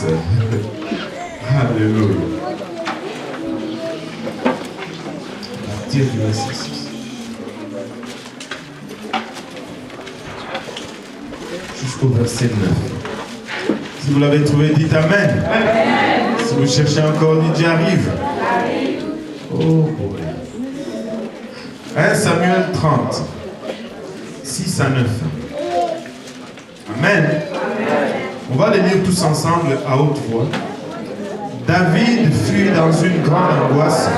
6. Alléluia. À partir du verset 6. Jusqu'au verset 9. Si vous l'avez trouvé, dites Amen. Amen. Si vous cherchez encore, dites j'arrive. Oh boy. 1 Samuel 30. 6 à 9. Amen. On va les lire tous ensemble à haute voix. David fut dans une grande angoisse,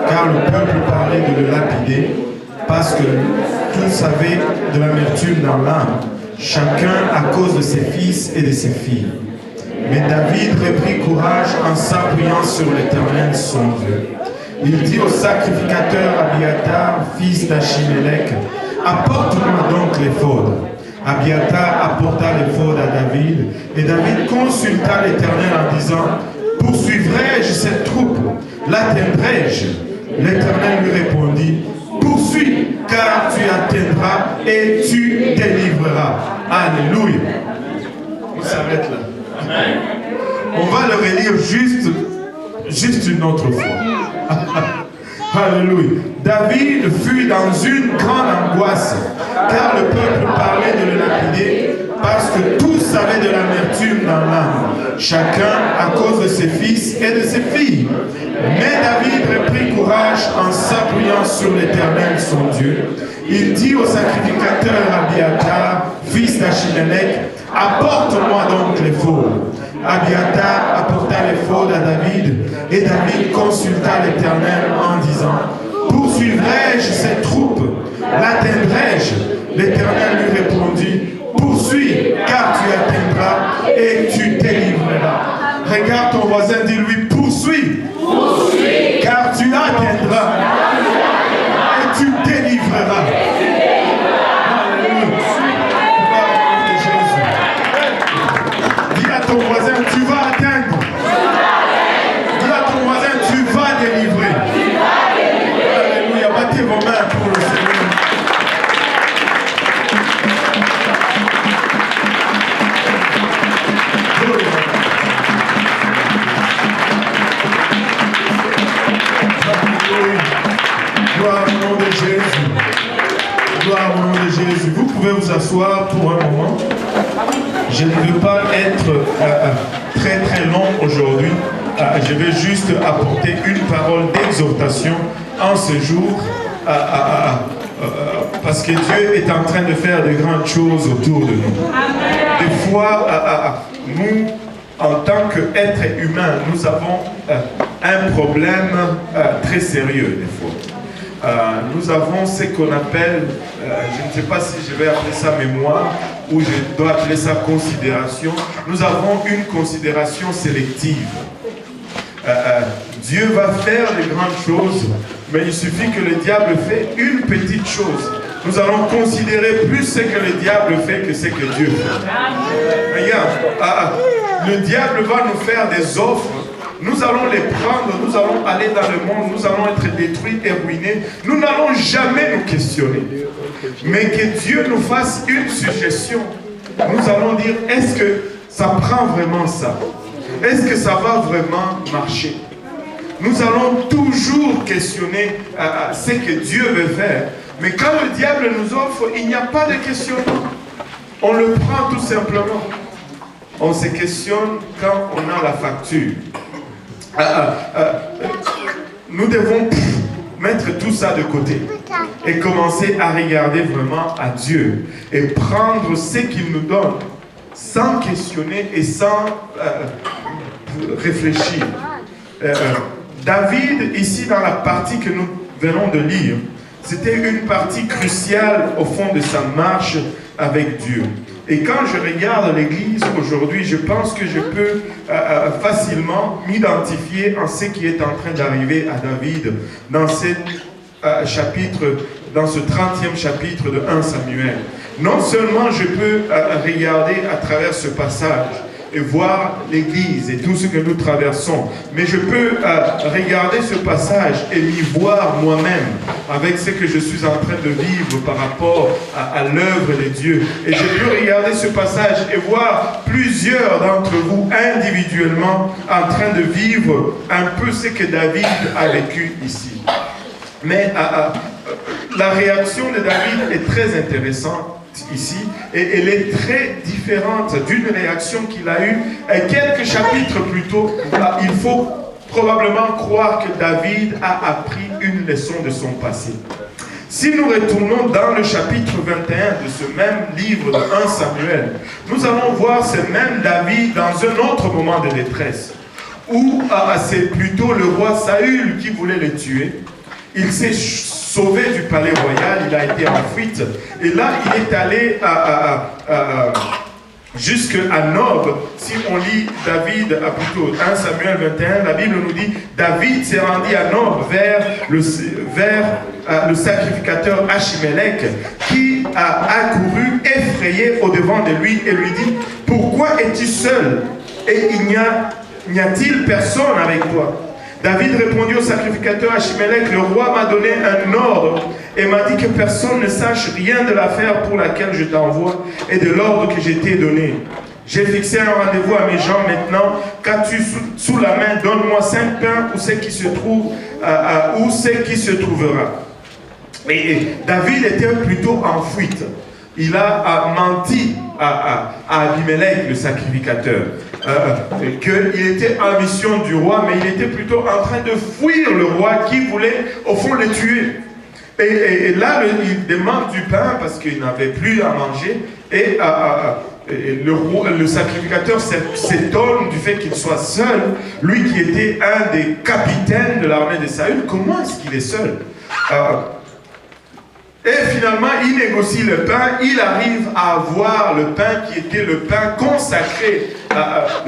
car le peuple parlait de le lapider, parce que tous avaient de l'amertume dans l'âme, chacun à cause de ses fils et de ses filles. Mais David reprit courage en s'appuyant sur l'Éternel son Dieu. Il dit au sacrificateur Abiatar, fils d'Achimélec, apporte-moi donc l'éphod. Abiatar apporta l'éphod à David, et David consulta l'Éternel en disant, poursuivrai-je cette troupe? L'atteindrai-je? L'Éternel lui répondit, poursuis, car tu atteindras et tu délivreras. Alléluia. On s'arrête là. Amen. On va le relire juste une autre fois. Alléluia. David fut dans une grande angoisse, car le peuple parlait de le lapider, parce que tous avaient de l'amertume dans l'âme, chacun à cause de ses fils et de ses filles. Mais David reprit courage en s'appuyant sur l'Éternel son Dieu. Il dit au sacrificateur Abiatar, fils d'Achimélec, apporte-moi donc l'éphod. Abiatar apporta l'éphod à David, et David consulta l'Éternel en disant, poursuivrai-je cette troupe? L'atteindrai-je? L'Éternel lui répondit, poursuis, car tu atteindras et tu délivreras. Regarde ton voisin, dis-lui, poursuis, car tu atteindras et tu délivreras. Ton voisin, tu vas atteindre. Dis à ton voisin, tu vas délivrer. Alléluia. Battez vos mains pour le Seigneur. Gloire au nom de Jésus. Gloire au nom de Jésus. Vous pouvez vous asseoir pour un moment. Je ne veux pas être très long aujourd'hui. Je vais juste apporter une parole d'exhortation en ce jour parce que Dieu est en train de faire de grandes choses autour de nous. Des fois, nous, en tant qu'êtres humains, nous avons un problème très sérieux des fois. Nous avons ce qu'on appelle, je ne sais pas si je vais appeler ça mémoire ou je dois appeler ça considération. Nous avons une considération sélective. Dieu va faire de grandes choses, mais il suffit que le diable fait une petite chose. Nous allons considérer plus ce que le diable fait que ce que Dieu fait. Regarde, le diable va nous faire des offres. Nous allons les prendre, nous allons aller dans le monde, nous allons être détruits et ruinés. Nous n'allons jamais nous questionner. Mais que Dieu nous fasse une suggestion. Nous allons dire, est-ce que ça prend vraiment ça? Est-ce que ça va vraiment marcher? Nous allons toujours questionner ce que Dieu veut faire. Mais quand le diable nous offre, il n'y a pas de questionnement. On le prend tout simplement. On se questionne quand on a la facture. Nous devons mettre tout ça de côté et commencer à regarder vraiment à Dieu et prendre ce qu'il nous donne sans questionner et sans réfléchir. David, ici dans la partie que nous venons de lire, c'était une partie cruciale au fond de sa marche avec Dieu. Et quand je regarde l'Église aujourd'hui, je pense que je peux facilement m'identifier en ce qui est en train d'arriver à David dans ce chapitre, dans ce 30e chapitre de 1 Samuel. Non seulement je peux regarder à travers ce passage et voir l'Église et tout ce que nous traversons. Mais je peux regarder ce passage et m'y voir moi-même avec ce que je suis en train de vivre par rapport à l'œuvre de Dieu. Et je peux regarder ce passage et voir plusieurs d'entre vous individuellement en train de vivre un peu ce que David a vécu ici. Mais la réaction de David est très intéressante ici, et elle est très différente d'une réaction qu'il a eue quelques chapitres plus tôt. Il faut probablement croire que David a appris une leçon de son passé. Si nous retournons dans le chapitre 21 de ce même livre de 1 Samuel, nous allons voir ce même David dans un autre moment de détresse, où c'est plutôt le roi Saül qui voulait le tuer. Il s'est sauvé du palais royal, il a été en fuite, et là il est allé jusqu'à Nob. Si on lit David, plutôt 1 Samuel 21, la Bible nous dit David s'est rendu à Nob vers le sacrificateur Achimélec, qui a accouru effrayé au devant de lui et lui dit: pourquoi es-tu seul et n'y a-t-il personne avec toi? David répondit au sacrificateur Achimélec: le roi m'a donné un ordre et m'a dit que personne ne sache rien de l'affaire pour laquelle je t'envoie et de l'ordre que je t'ai donné. J'ai fixé un rendez-vous à mes gens maintenant. Qu'as-tu sous la main? Donne-moi 5 pains ou ce qui se trouve, ou ce qui se trouvera. Et David était plutôt en fuite. Il a menti à Abimelech, le sacrificateur, qu'il était en mission du roi, mais il était plutôt en train de fuir le roi qui voulait, au fond, le tuer. Et là, il demande du pain parce qu'il n'avait plus à manger. Et le sacrificateur s'étonne du fait qu'il soit seul, lui qui était un des capitaines de l'armée de Saül. Comment est-ce qu'il est seul? Et finalement, il négocie le pain, il arrive à avoir le pain qui était le pain consacré,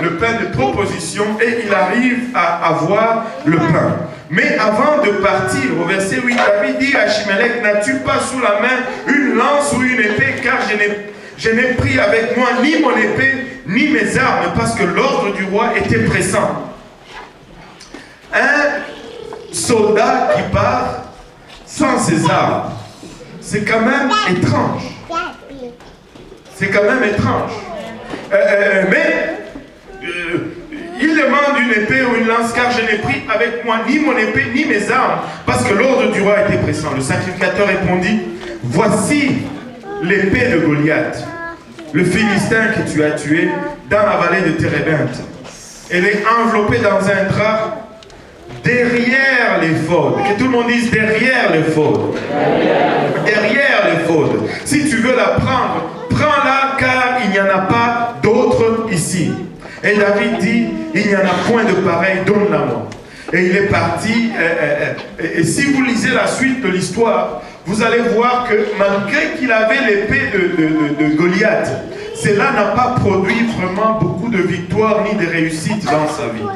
le pain de proposition, et il arrive à avoir le pain. Mais avant de partir, au verset 8, David dit à Achimélec: n'as-tu pas sous la main une lance ou une épée? Car je n'ai pris avec moi ni mon épée, ni mes armes, parce que l'ordre du roi était pressant. Un soldat qui part sans ses armes, c'est quand même étrange. C'est quand même étrange. Il demande une épée ou une lance, car je n'ai pris avec moi ni mon épée ni mes armes, parce que l'ordre du roi était pressant. Le sacrificateur répondit: voici l'épée de Goliath, le Philistin que tu as tué dans la vallée de Térébinthe. Elle est enveloppée dans un drap derrière l'éphod. Que tout le monde dise derrière l'éphod. Derrière l'éphod. Si tu veux la prendre, prends-la, car il n'y en a pas d'autre ici. Et David dit: il n'y en a point de pareil, donne-la-moi. Et il est parti. Et si vous lisez la suite de l'histoire, vous allez voir que malgré qu'il avait l'épée de Goliath, cela n'a pas produit vraiment beaucoup de victoires ni de réussites dans sa vie.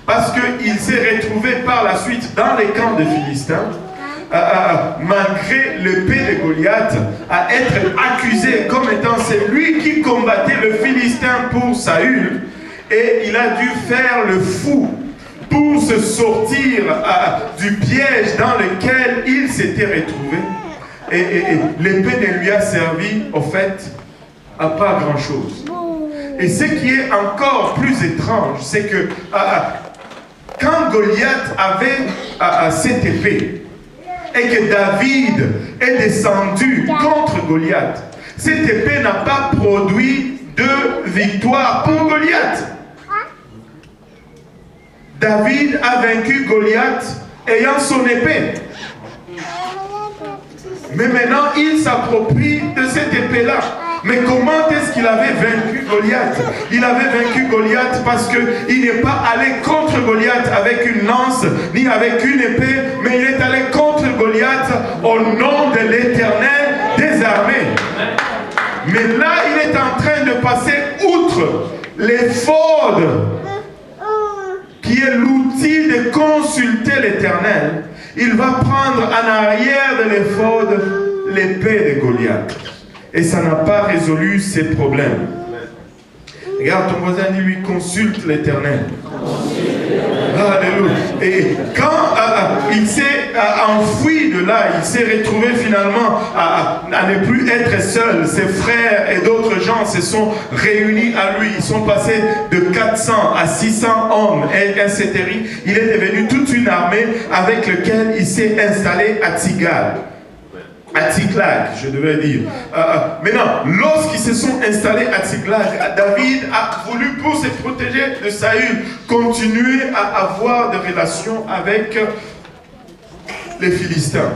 Parce qu'il s'est retrouvé par la suite dans les camps des Philistins, malgré l'épée de Goliath, à être accusé comme étant celui qui combattait le Philistin pour Saül. Et il a dû faire le fou pour se sortir du piège dans lequel il s'était retrouvé. Et l'épée ne lui a servi, au fait, à pas grand-chose. Et ce qui est encore plus étrange, c'est que quand Goliath avait cette épée, et que David est descendu contre Goliath, cette épée n'a pas produit de victoire pour Goliath. David a vaincu Goliath ayant son épée. Mais maintenant, il s'approprie de cette épée-là. Mais comment est-ce qu'il avait vaincu Goliath? Il avait vaincu Goliath parce qu'il n'est pas allé contre Goliath avec une lance, ni avec une épée, mais il est allé contre Goliath au nom de l'Éternel des armées. Mais là, il est en train de passer outre l'éphod, qui est l'outil de consulter l'Éternel. Il va prendre en arrière de l'éphod l'épée de Goliath. Et ça n'a pas résolu ses problèmes. Regarde ton voisin, dis-lui, consulte l'Éternel. Alléluia. Et quand il s'est enfoui de là, il s'est retrouvé finalement à ne plus être seul. Ses frères et d'autres gens se sont réunis à lui. Ils sont passés de 400 à 600 hommes, etc. Il est devenu toute une armée avec laquelle il s'est installé à Tiglath. À Tiglath, je devais dire. Maintenant, lorsqu'ils se sont installés à Tiglath, David a voulu, pour se protéger de Saül, continuer à avoir des relations avec les Philistins.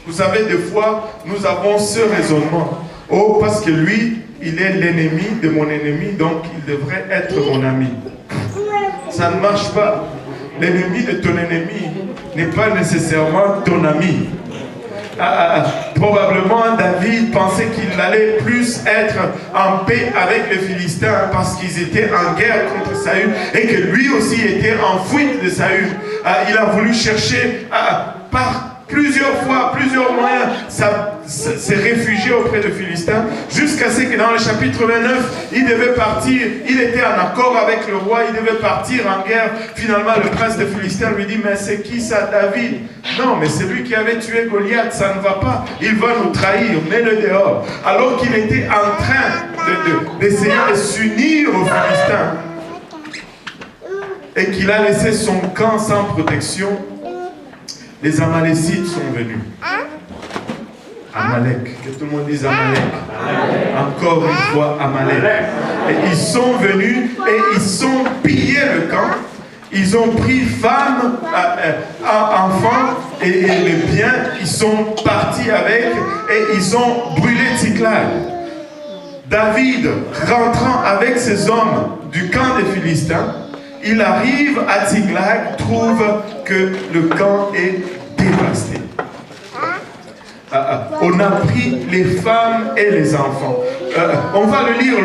Vous savez, des fois, nous avons ce raisonnement. Oh, parce que lui, il est l'ennemi de mon ennemi, donc il devrait être mon ami. Ça ne marche pas. L'ennemi de ton ennemi n'est pas nécessairement ton ami. Probablement David pensait qu'il allait plus être en paix avec les Philistins parce qu'ils étaient en guerre contre Saül et que lui aussi était en fuite de Saül. Il a voulu chercher par plusieurs fois, plusieurs moyens, se réfugier auprès des Philistins, jusqu'à ce que dans le chapitre 29, il devait partir, il était en accord avec le roi, il devait partir en guerre. Finalement, le prince des Philistins lui dit, mais c'est qui ça, David? Non, mais c'est lui qui avait tué Goliath, ça ne va pas, il va nous trahir, mets-le dehors. Alors qu'il était en train d'essayer de s'unir aux Philistins, et qu'il a laissé son camp sans protection, les Amalécites sont venus. Amalek, que tout le monde dise Amalek. Encore une fois Amalek. Et ils sont venus et ils ont pillé le camp. Ils ont pris femmes, enfants et les biens. Ils sont partis avec et ils ont brûlé Tiglath. David, rentrant avec ses hommes du camp des Philistins, il arrive à Tiglath, trouve que le camp est dévasté. On a pris les femmes et les enfants. On va le lire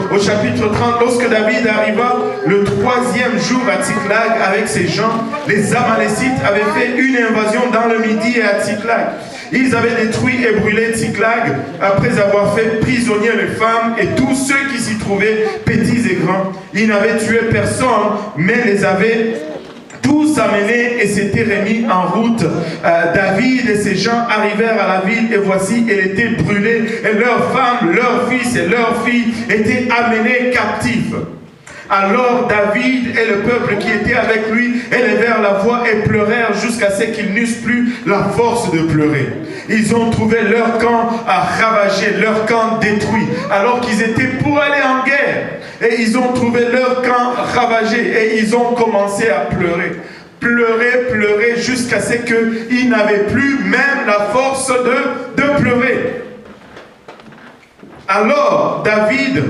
au chapitre 30. Lorsque David arriva le 3e jour à Tiglath avec ses gens, les Amalécites avaient fait une invasion dans le Midi et à Tiglath. Ils avaient détruit et brûlé Tiglath après avoir fait prisonnier les femmes et tous ceux qui s'y trouvaient, petits et grands. Ils n'avaient tué personne, mais les avaient tous amenés et s'étaient remis en route. David et ses gens arrivèrent à la ville et voici, elle était brûlée et leurs femmes, leurs fils et leurs filles étaient amenés captifs. Alors David et le peuple qui était avec lui élevèrent la voix et pleurèrent jusqu'à ce qu'ils n'eussent plus la force de pleurer. Ils ont trouvé leur camp ravagé, leur camp détruit, alors qu'ils étaient pour aller en guerre. Et ils ont trouvé leur camp ravagé et ils ont commencé à pleurer. Pleurer jusqu'à ce qu'ils n'avaient plus même la force de pleurer. Alors David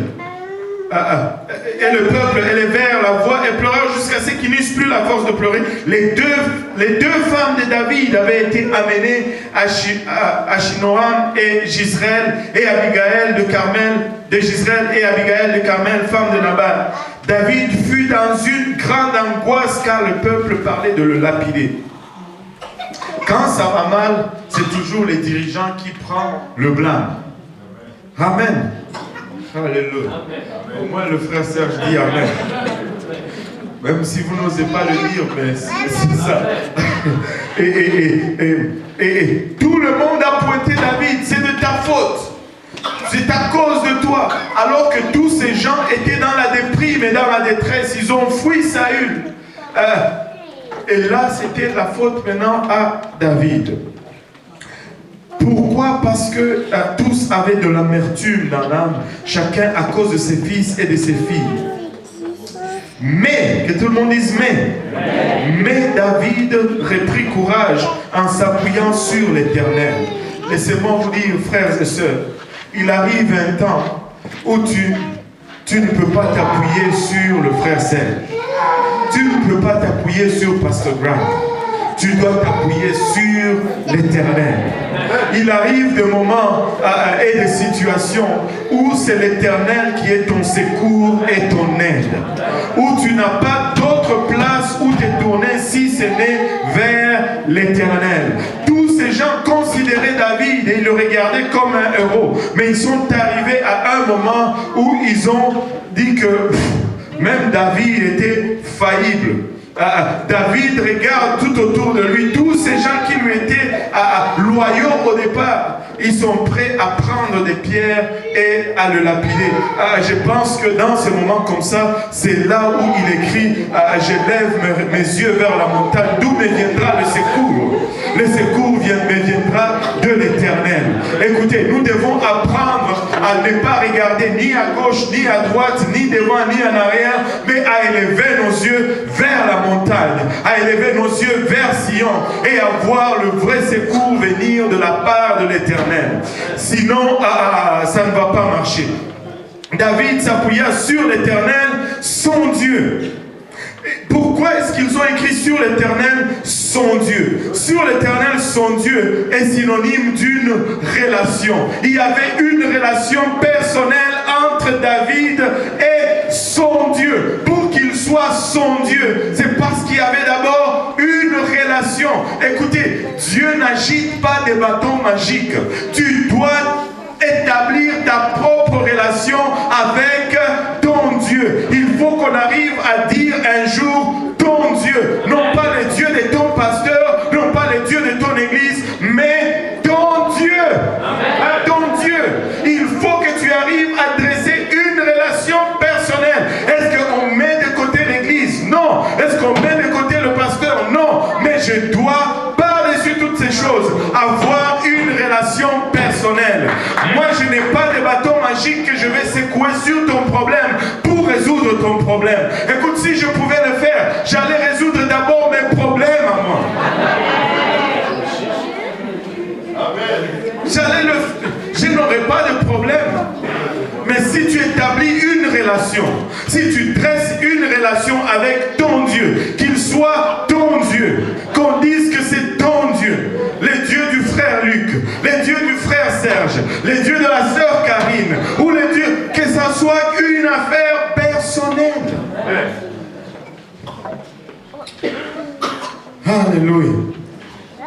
et le peuple élevèrent la voix et pleurèrent jusqu'à ce qu'ils n'eussent plus la force de pleurer. Les deux femmes de David avaient été amenées à Shinoam et Gisraël et Abigail de Carmel, de Gisraël et Abigail de Carmel, femme de Nabal. David fut dans une grande angoisse car le peuple parlait de le lapider. Quand ça va mal, c'est toujours les dirigeants qui prennent le blâme. Amen. Alléluia. Au moins le frère Serge dit Amen. Même si vous n'osez pas le dire, mais c'est ça. Et tout le monde a pointé David. C'est de ta faute. C'est à cause de toi. Alors que tous ces gens étaient dans la déprime et dans la détresse. Ils ont fui Saül. Et là, c'était la faute maintenant à David. Pourquoi? Parce que tous avaient de l'amertume dans l'âme, chacun à cause de ses fils et de ses filles. Mais, que tout le monde dise mais David reprit courage en s'appuyant sur l'Éternel. Laissez-moi vous dire, frères et sœurs, il arrive un temps où tu ne peux pas t'appuyer sur le frère Serge. Tu ne peux pas t'appuyer sur Pasteur Grant. Tu dois t'appuyer sur l'Éternel. Il arrive des moments et des situations où c'est l'Éternel qui est ton secours et ton aide. Où tu n'as pas d'autre place où te tourner si ce n'est vers l'Éternel. Tous ces ces gens considéraient David et ils le regardaient comme un héros. Mais ils sont arrivés à un moment où ils ont dit que même David était faillible. David regarde tout autour de lui, tous ces gens qui lui étaient loyaux au départ, ils sont prêts à prendre des pierres et à le lapider. Je pense que dans ce moment comme ça, c'est là où il écrit je lève mes yeux vers la montagne, d'où me viendra le secours. Le secours me viendra de l'Éternel. Écoutez, nous devons apprendre à ne pas regarder ni à gauche, ni à droite, ni devant, ni en arrière, mais à élever nos yeux vers la montagne, à élever nos yeux vers Sion et à voir le vrai secours venir de la part de l'Éternel. Sinon, ça ne va pas marcher. David s'appuya sur l'Éternel, son Dieu. Pourquoi est-ce qu'ils ont écrit sur l'Éternel, son Dieu? Sur l'Éternel, son Dieu est synonyme d'une relation. Il y avait une relation personnelle entre David et son Dieu. Pour qu'il soit son Dieu, c'est parce qu'il y avait d'abord une relation. Écoutez, Dieu n'agite pas des bâtons magiques. Tu dois établir ta propre relation avec ton Dieu. Il faut qu'on arrive à dire un jour ton Dieu, non pas le Dieu de ton pasteur, non pas le Dieu de ton église, mais ton Dieu. Ton Dieu. Il faut que tu arrives à dresser une relation personnelle. Est-ce qu'on met de côté l'église? Non. Est-ce qu'on met de côté le pasteur? Non. Mais je dois, par-dessus toutes ces choses, avoir une relation personnelle. Moi, je n'ai pas de bâton magique que je vais secouer sur ton problème pour résoudre ton problème. Écoute, si je pouvais le faire, j'allais résoudre d'abord mes problèmes à moi. Je n'aurais pas de problème. Mais si tu établis une relation, si tu dresses une relation avec ton Dieu, qu'il soit ton Dieu, qu'on dise que c'est ton Dieu, les dieux du frère Luc, les dieux du frère Serge, les dieux de la sœur Karine, ou les dieux, que ça soit une affaire personnelle. Alléluia.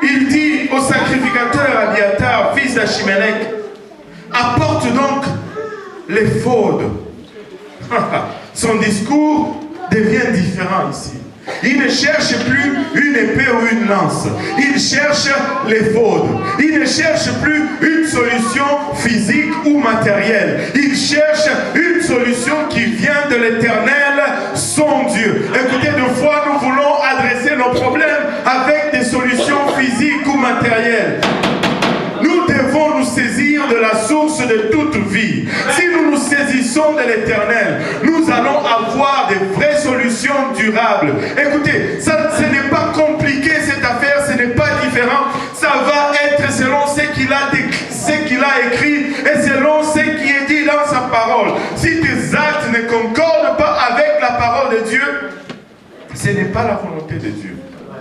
Il dit au sacrificateur Abiatar, fils d'Achimélec, apporte donc l'éphod. Son discours devient différent ici. Il ne cherche plus une épée ou une lance. Il cherche l'éphod. Il ne cherche plus une solution physique ou matérielle. Il cherche une solution qui vient de l'Éternel, son Dieu. Écoutez, des fois, nous voulons adresser nos problèmes avec des solutions physiques ou matérielles. Nous devons nous saisir de la source de toute vie. Si nous nous saisissons de l'Éternel, nous allons avoir des vraies solutions durables. Écoutez, ce n'est pas compliqué cette affaire, ce n'est pas différent. Ça va être selon ce qu'il a écrit et selon ce qui est dit dans sa parole. Si tes actes ne concordent pas avec la parole de Dieu, ce n'est pas la volonté de Dieu.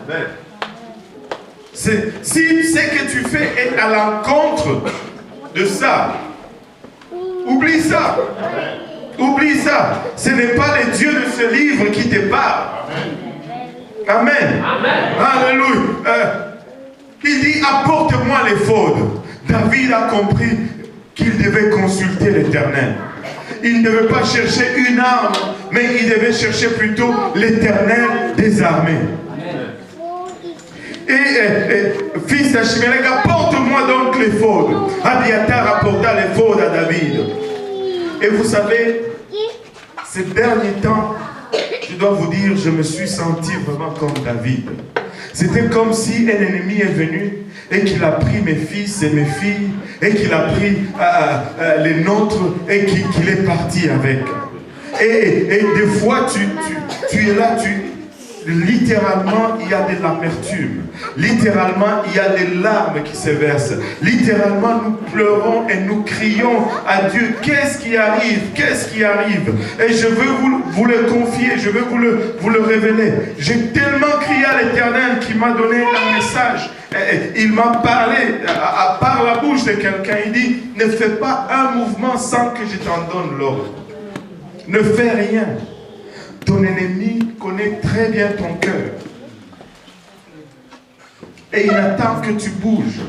Amen. Si ce que tu fais est à l'encontre de ça, oublie ça. Oublie ça. Ce n'est pas le Dieu de ce livre qui te parle. Amen. Alléluia. Il dit, apporte-moi l'éphod. David a compris qu'il devait consulter l'Éternel. Il ne devait pas chercher une arme, mais il devait chercher plutôt l'Éternel des armées. Fils d'Achimélec, apporte-moi donc l'éphod. Abiatar apporta l'éphod à David. Et vous savez, ces derniers temps, je dois vous dire, je me suis senti vraiment comme David. C'était comme si un ennemi est venu et qu'il a pris mes fils et mes filles et qu'il a pris les nôtres et qu'il est parti avec. Et des fois, tu es là, littéralement, il y a de l'amertume. Littéralement, il y a des larmes qui se versent. Littéralement, nous pleurons et nous crions à Dieu. Qu'est-ce qui arrive? Qu'est-ce qui arrive? Et je veux vous le confier, je veux vous le révéler. J'ai tellement crié à l'Éternel qui m'a donné un message. Il m'a parlé par la bouche de quelqu'un. Il dit, ne fais pas un mouvement sans que je t'en donne l'ordre. Ne fais rien. Ton ennemi connaît très bien ton cœur. Et il attend que tu bouges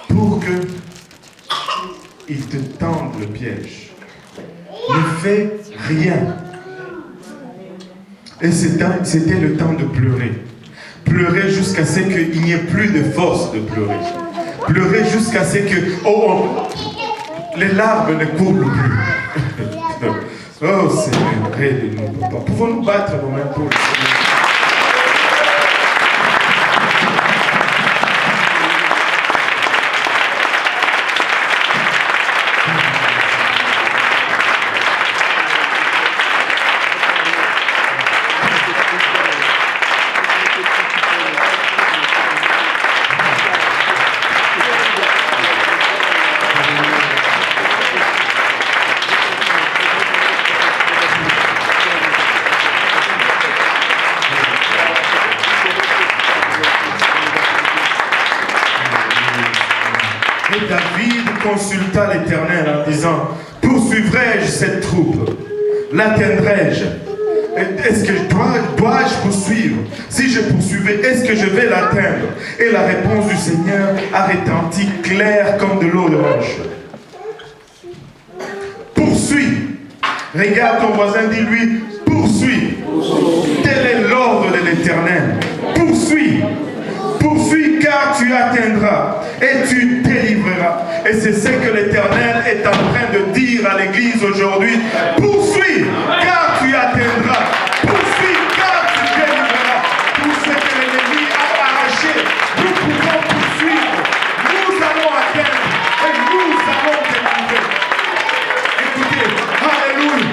pour que il te tende le piège. Ne fais rien. Et c'était le temps de pleurer. Pleurer jusqu'à ce qu'il n'y ait plus de force de pleurer. Pleurer jusqu'à ce que les larmes ne coulent plus. Oh Seigneur, aide-nous, papa. Pouvons-nous battre nos mains pour le Seigneur? David consulta l'Éternel en disant: poursuivrai-je cette troupe? L'atteindrai-je? Est-ce que dois-je poursuivre? Si je poursuivais, est-ce que je vais l'atteindre? Et la réponse du Seigneur a retenti claire comme de l'eau de roche. Poursuis. Regarde ton voisin, dis-lui: poursuis. Tel est l'ordre de l'Éternel. Poursuis. Poursuis, car tu atteindras et tu délivreras. Et c'est ce que l'Éternel est en train de dire à l'Église aujourd'hui. Poursuis, car tu atteindras. Poursuis, car tu délivreras. Tout ce que l'ennemi a arraché, nous pouvons poursuivre. Nous allons atteindre et nous allons délivrer. Écoutez, alléluia.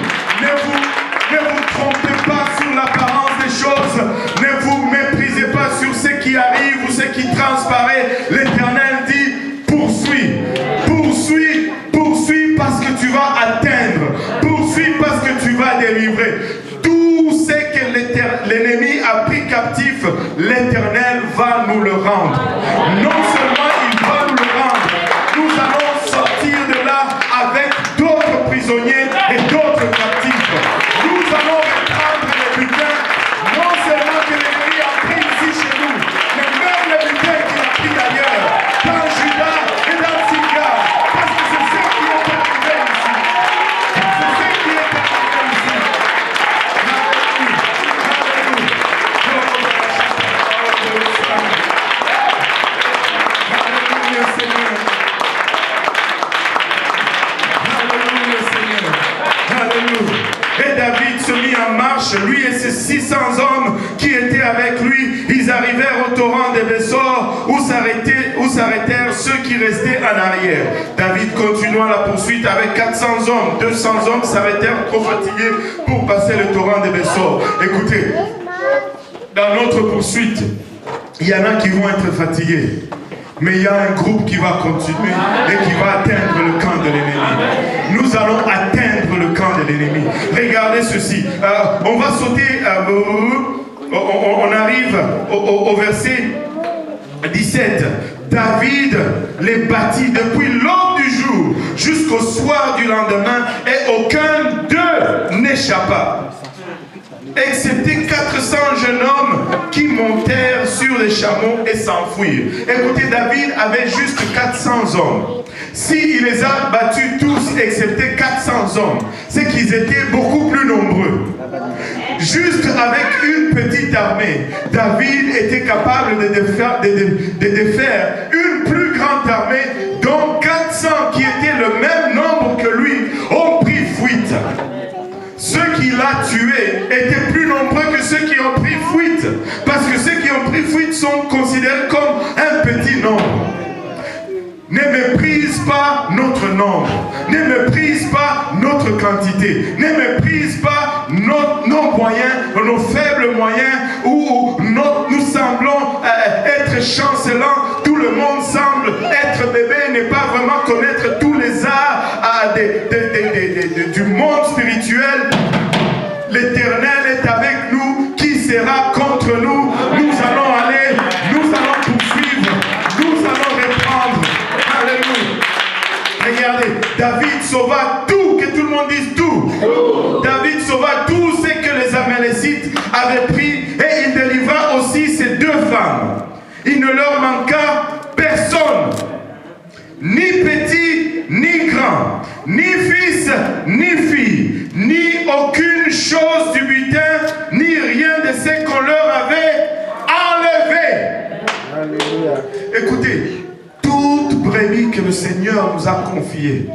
Ne vous trompez pas sur l'apparence des choses. Ne vous méprisez pas sur ce qui arrive ou ce qui transparaît. L'Éternel dit: poursuis, poursuis, poursuis parce que tu vas atteindre. Poursuis parce que tu vas délivrer. Tout ce que l'ennemi a pris captif, l'Éternel va nous le rendre. Non seulement il va nous le rendre, nous allons sortir de là avec d'autres prisonniers et d'autres captifs. Nous allons reprendre les butins, non seulement que l'ennemi a pris ici chez nous, mais même les butins qu'il a pris d'ailleurs, dans Juda et dans Sika, parce que c'est ce qui est arrivé ici. C'est ce qui est arrivé ici. Alléluia, Seigneur. Alléluia, Seigneur. Alléluia. Et David se mit en marche, lui et ses 600 hommes qui étaient avec lui. Ils arrivèrent au torrent des Bessor où s'arrêtèrent ceux qui restaient en arrière. David continua la poursuite avec 400 hommes. 200 hommes s'arrêtèrent trop fatigués pour passer le torrent des Bessor. Écoutez, dans notre poursuite, il y en a qui vont être fatigués. Mais il y a un groupe qui va continuer et qui va atteindre le camp de l'ennemi. Nous allons atteindre le camp de l'ennemi. Regardez ceci. On va sauter. On arrive au verset 17. David les bâtit depuis l'aube du jour jusqu'au soir du lendemain et aucun d'eux n'échappa. Excepté 400 jeunes hommes qui montèrent sur les chameaux et s'enfuirent. Écoutez, David avait juste 400 hommes. S'il les a battus tous, excepté 400 hommes, c'est qu'ils étaient beaucoup plus nombreux. Juste avec une petite armée, David était capable de défaire une plus grande armée, dont 400 qui étaient le même nombre que lui ont pris fuite. Ceux qu'il a tués étaient plus nombreux que ceux qui ont pris fuite. Parce que ceux qui ont pris fuite sont considérés comme un petit nombre. Ne méprise pas notre nombre. Ne méprise pas notre quantité. Ne méprise pas nos moyens, nos faibles moyens, où nous semblons être chancelants. Tout le monde semble être bébé, ne pas vraiment connaître tous les arts du monde spirituel. L'Éternel est avec nous. Qui sera contre nous? Nous allons aller, nous allons poursuivre, nous allons reprendre. Alléluia. Regardez, David sauva tout, que tout le monde dise tout. David sauva tout ce que les Amalécites avaient pris et il délivra aussi ses 2 femmes. confié,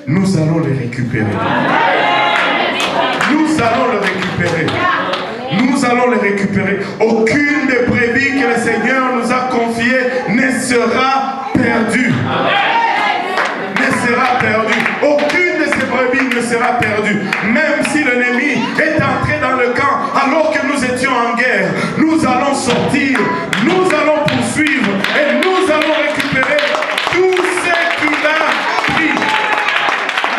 nous allons les récupérer. Nous allons les récupérer. Nous allons les récupérer. Aucune des brebis que le Seigneur nous a confiées ne sera perdue. Ne sera perdue. Aucune de ces brebis ne sera perdue. Même si l'ennemi est entré dans le camp alors que nous étions en guerre, nous allons sortir, nous allons poursuivre et nous allons récupérer tout ce qu'il a pris.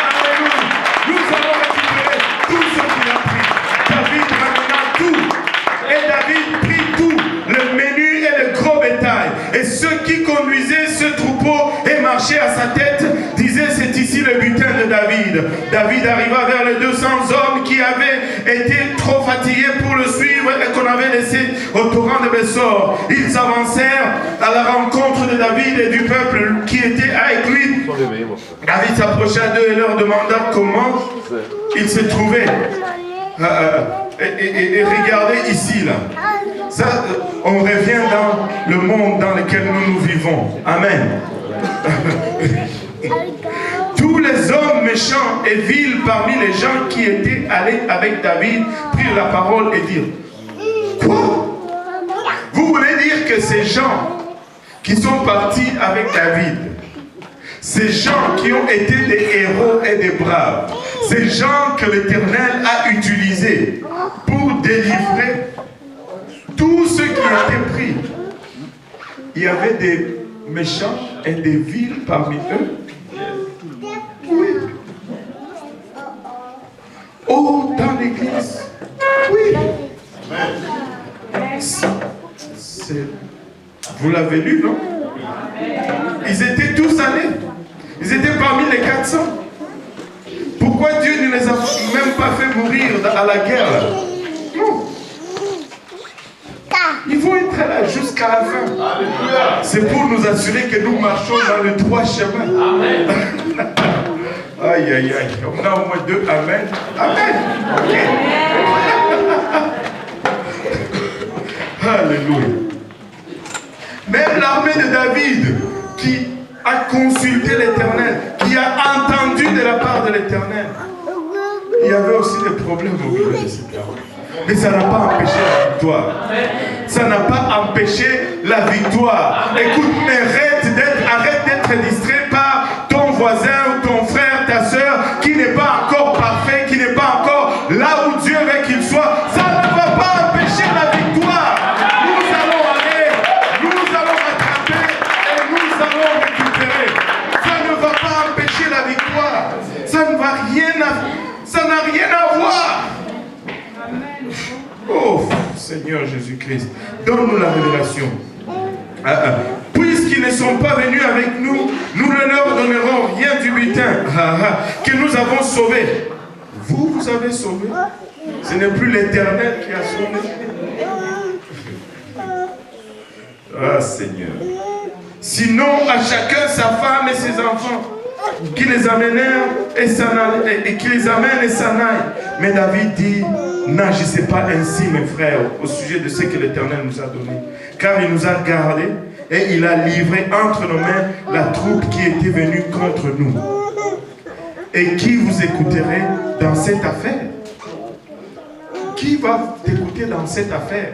Alléluia. Nous allons récupérer tout ce qu'il a pris. David ramena tout. Et David prit tout, le menu et le gros bétail. Et ceux qui conduisaient ce troupeau et marchaient à sa tête disaient: c'est ici le butin de David. David arriva vers les 200 hommes qui avaient été trop fatigués pour le suivre et qu'on avait laissé au torrent de Bessor. Ils avancèrent à la rencontre de David et du peuple qui était avec lui. David s'approcha d'eux et leur demanda comment ils se trouvaient. Et regardez ici, là. Ça, on revient dans le monde dans lequel nous vivons. Amen. Tous les hommes méchants et vils parmi les gens qui étaient allés avec David prirent la parole et dirent: quoi? Vous voulez dire que ces gens qui sont partis avec David, ces gens qui ont été des héros et des braves, ces gens que l'Éternel a utilisés pour délivrer tous ceux qui étaient pris, il y avait des méchants et des vils parmi eux? Oui. Oh, dans l'église? Oui. Vous l'avez lu, non? Ils étaient tous allés. Ils étaient parmi les 400. Pourquoi Dieu ne les a même pas fait mourir à la guerre là? Non. Ils vont être là jusqu'à la fin. C'est pour nous assurer que nous marchons dans le droit chemin. Amen. Aïe, aïe, aïe. On a au moins 2 amen. Amen. Okay. Alléluia. Même l'armée de David qui a consulté l'Éternel, qui a entendu de la part de l'Éternel, il y avait aussi des problèmes au milieu de cette armée. Mais ça n'a pas empêché la victoire. Ça n'a pas empêché la victoire. Écoute, arrête d'être distrait par ton voisin ou ton frère, ta soeur, qui n'est pas encore parfait, qui n'est pas encore là où Dieu veut qu'il soit. Ça ne va pas empêcher la victoire. Nous allons aller, nous allons rattraper et nous allons récupérer. Ça ne va pas empêcher la victoire. Ça n'a rien à voir. Oh, Seigneur Jésus-Christ, donne-nous la révélation. Puisqu'ils ne sont pas venus avec nous, nous ne leur donnerons rien du butin que nous avons sauvé. Vous avez sauvé. Ce n'est plus l'Éternel qui a sauvé. Ah, Seigneur. Sinon, à chacun sa femme et ses enfants, qui les amenèrent et qui les amènent et s'en aillent. Mais David dit: n'agissez pas ainsi, mes frères, au sujet de ce que l'Éternel nous a donné. Car il nous a gardés et il a livré entre nos mains la troupe qui était venue contre nous. Et qui vous écouterait dans cette affaire? Qui va t'écouter dans cette affaire?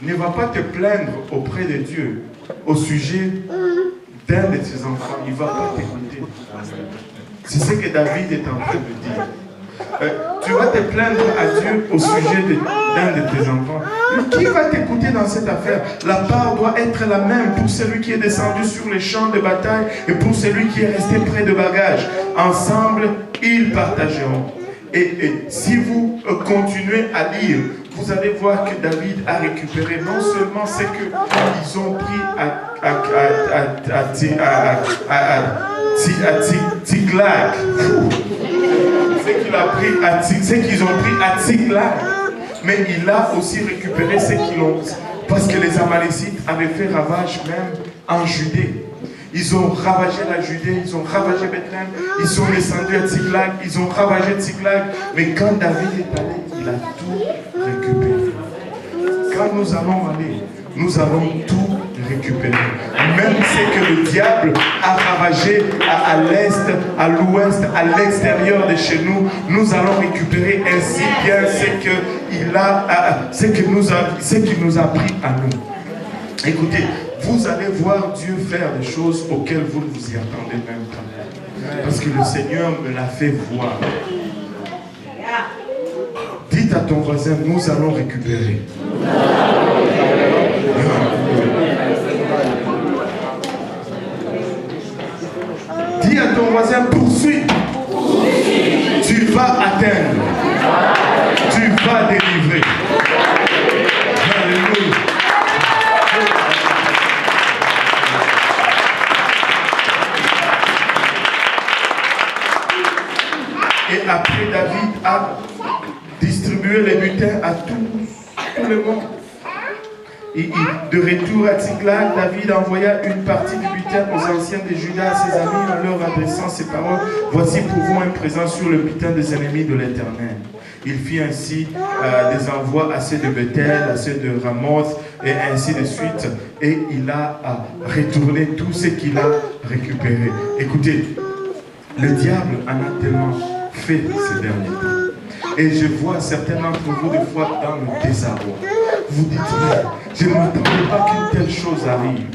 Ne va pas te plaindre auprès de Dieu au sujet d'un de tes enfants. Il ne va pas t'écouter. C'est ce que David est en train de dire. Tu vas te plaindre à Dieu au sujet d'un de tes enfants. Mais qui va t'écouter dans cette affaire? La part doit être la même pour celui qui est descendu sur les champs de bataille et pour celui qui est resté près de bagages. Ensemble, ils partageront. Et si vous continuez à lire, vous allez voir que David a récupéré non seulement ce qu'ils ont pris à Tiglag, ce qu'ils ont pris à Tiglag, mais il a aussi récupéré ce qu'ils ont, parce que les Amalécites avaient fait ravage même en Judée. Ils ont ravagé la Judée, ils ont ravagé Bethléem, ils sont descendus à Tiglag, ils ont ravagé Tiglag. Mais quand David est allé, il a tout récupéré. Quand nous allons aller, nous allons tout récupérer. Même ce que le diable a ravagé à l'est, à l'ouest, à l'extérieur de chez nous, nous allons récupérer ainsi bien ce qu'il nous a pris à nous. Écoutez, vous allez voir Dieu faire des choses auxquelles vous ne vous y attendez même pas. Parce que le Seigneur me l'a fait voir. Dites à ton voisin, nous allons récupérer. Dis à ton voisin, poursuis. Tu vas atteindre. Tu vas délivrer. Alléluia. Et après, David a distribué les butins à tout le monde. De retour à Tziklag, David envoya une partie du butin aux anciens de Juda, à ses amis, en leur adressant ces paroles. Voici pour vous un présent sur le butin des ennemis de l'Éternel. Il fit ainsi des envois à ceux de Bethel, à ceux de Ramoth, et ainsi de suite. Et il a retourné tout ce qu'il a récupéré. Écoutez, le diable en a tellement fait ces derniers temps. Et je vois certains d'entre vous des fois dans le désarroi. Vous dites, je ne m'attendais pas qu'une telle chose arrive.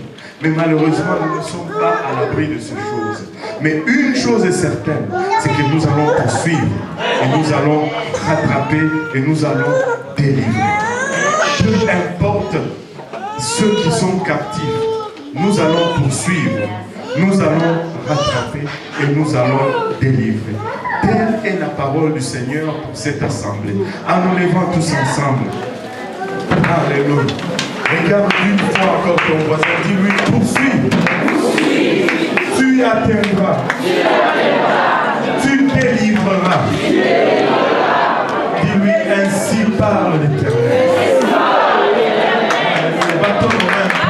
Mais malheureusement, nous ne sommes pas à l'abri de ces choses. Mais une chose est certaine, c'est que nous allons poursuivre. Et nous allons rattraper et nous allons délivrer. Peu importe ceux qui sont captifs, nous allons poursuivre. Nous allons rattraper et nous allons délivrer. Telle est la parole du Seigneur pour cette assemblée. En nous levant tous ensemble. Alléluia. Regarde une fois encore ton voisin. Dis-lui, poursuis. Tu atteindras. Tu délivreras. Dis-lui, ainsi parle l'Éternel. Battons nos mains pour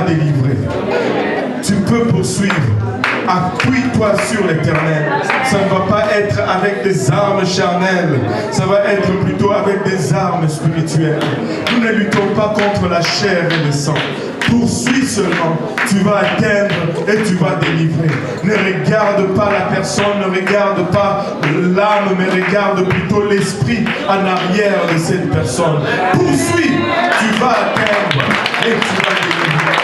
délivrer. Tu peux poursuivre. Appuie-toi sur l'Éternel. Ça ne va pas être avec des armes charnelles. Ça va être plutôt avec des armes spirituelles. Nous ne luttons pas contre la chair et le sang, Poursuis seulement, tu vas atteindre et tu vas délivrer. Ne regarde pas la personne, ne regarde pas l'âme, mais regarde plutôt l'esprit en arrière de cette personne. Poursuis, tu vas atteindre et tu vas délivrer.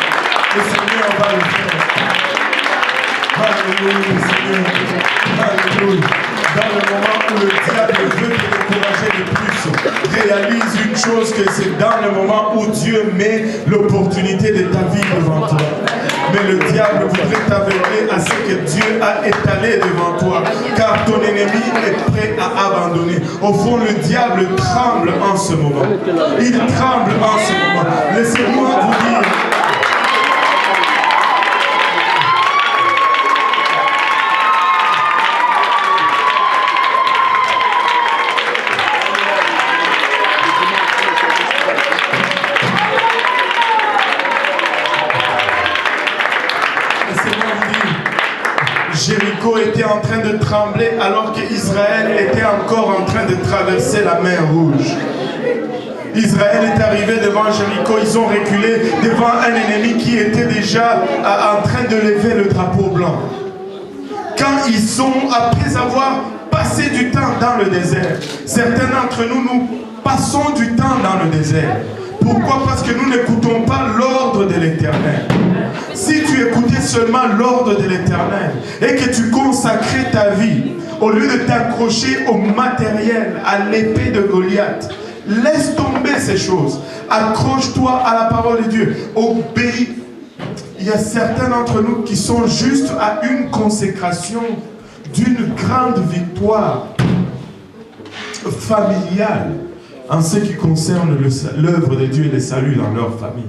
Le Seigneur va le faire. Alléluia, Seigneur. Alléluia. Dans le moment où le diable veut te décourager le plus, réalise une chose, que c'est dans le moment où Dieu met l'opportunité de ta vie devant toi. Mais le diable voudrait t'aveugler à ce que Dieu a étalé devant toi, car ton ennemi est prêt à abandonner. Au fond, le diable tremble en ce moment. Il tremble en ce moment. Laissez-moi vous dire. Jéricho était en train de trembler alors qu'Israël était encore en train de traverser la mer Rouge. Israël est arrivé devant Jéricho, ils ont reculé devant un ennemi qui était déjà en train de lever le drapeau blanc. Quand ils sont, après avoir passé du temps dans le désert, certains d'entre nous, nous passons du temps dans le désert. Pourquoi? Parce que nous n'écoutons pas l'ordre de l'Éternel. Si tu écoutais seulement l'ordre de l'Éternel et que tu consacrais ta vie, au lieu de t'accrocher au matériel, à l'épée de Goliath, laisse tomber ces choses. Accroche-toi à la parole de Dieu. Obéis. Il y a certains d'entre nous qui sont juste à une consécration d'une grande victoire familiale en ce qui concerne l'œuvre de Dieu et le salut dans leur famille.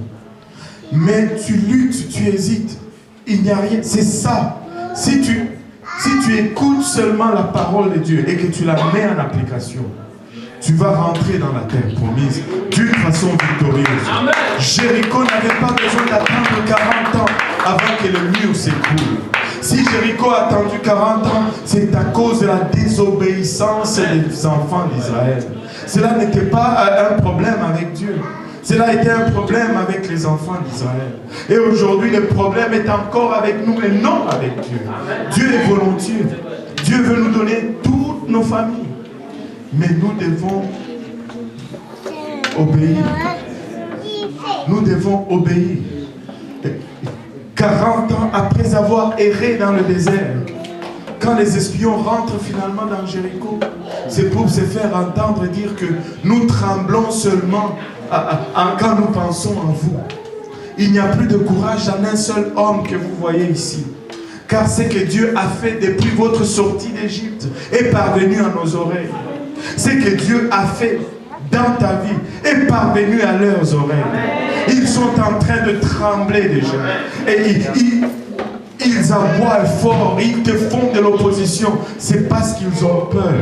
Mais tu luttes, tu hésites. Il n'y a rien. C'est ça. Si tu écoutes seulement la parole de Dieu et que tu la mets en application, tu vas rentrer dans la terre promise d'une façon victorieuse. Amen. Jéricho n'avait pas besoin d'attendre 40 ans avant que le mur s'écroule. Si Jéricho a attendu 40 ans, c'est à cause de la désobéissance des enfants d'Israël. Cela n'était pas un problème avec Dieu. Cela était un problème avec les enfants d'Israël. Et aujourd'hui, le problème est encore avec nous et non avec Dieu. Dieu est volontiers. Dieu veut nous donner toutes nos familles. Mais nous devons obéir. Nous devons obéir. 40 ans après avoir erré dans le désert, quand les espions rentrent finalement dans Jéricho, c'est pour se faire entendre dire que nous tremblons seulement quand nous pensons en vous. Il n'y a plus de courage dans un seul homme que vous voyez ici. Car ce que Dieu a fait depuis votre sortie d'Égypte est parvenu à nos oreilles. Ce que Dieu a fait dans ta vie est parvenu à leurs oreilles. Ils sont en train de trembler déjà. Et ils aboient fort, ils te font de l'opposition. C'est parce qu'ils ont peur.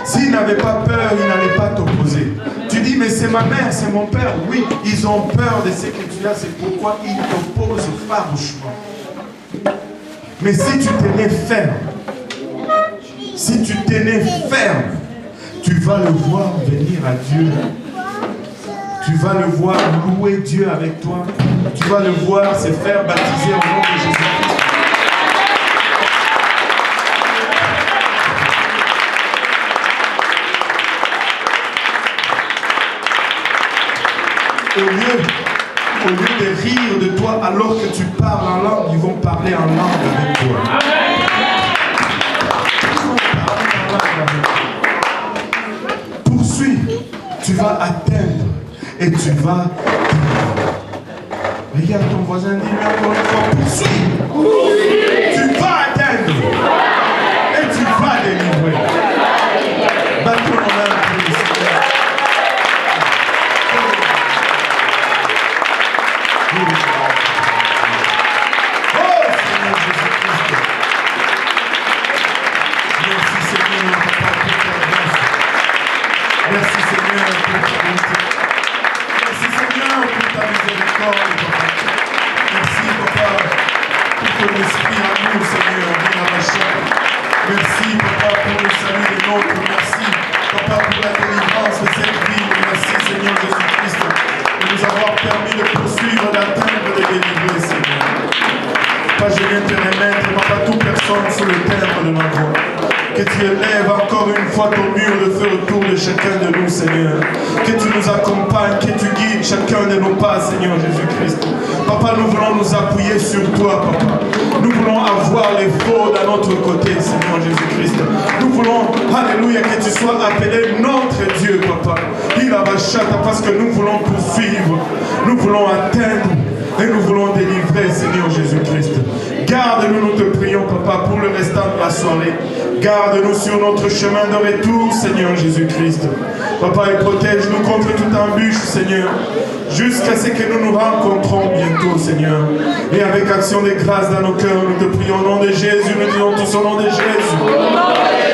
S'ils n'avaient pas peur, ils n'allaient pas t'opposer. Tu dis, mais c'est ma mère, c'est mon père. Oui, ils ont peur de ce que tu as, c'est pourquoi ils t'opposent farouchement. Mais si tu tenais ferme, tu vas le voir venir à Dieu. Tu vas le voir louer Dieu avec toi. Tu vas le voir se faire baptiser au nom de Jésus-Christ. Au lieu de rire de toi alors que tu parles en langue, ils vont parler en langue avec toi. Poursuis, tu vas atteindre et tu vas... Regarde ton voisin, dis-lui encore une fois, poursuis. Tu vas atteindre et tu vas délivrer. Battons nos mains pour le Seigneur. Oh Seigneur Jésus-Christ. Merci Seigneur pour ta grâce. Merci Seigneur pour ta bonté. Merci Seigneur pour ta miséricorde. Merci Papa pour ton esprit en nous. sonne sous le timbre de ma voix. Que tu élèves encore une fois ton mur de feu autour de chacun de nous, Seigneur. Que tu nous accompagnes, que tu guides chacun de nos pas, Seigneur Jésus-Christ. Papa, nous voulons nous appuyer sur toi, Papa. Nous voulons avoir les faux à notre côté, Seigneur Jésus-Christ. Nous voulons, alléluia, que tu sois appelé notre Dieu, Papa. Il a bachata parce que nous voulons poursuivre, nous voulons atteindre et nous voulons délivrer, Seigneur Jésus-Christ. Garde-nous, nous te prions, Papa, pour le restant de la soirée. Garde-nous sur notre chemin de retour, Seigneur Jésus-Christ. Papa, et protège-nous contre toute embûche, Seigneur, jusqu'à ce que nous nous rencontrons bientôt, Seigneur. Et avec action de grâce dans nos cœurs, nous te prions au nom de Jésus, nous disons tous au nom de Jésus.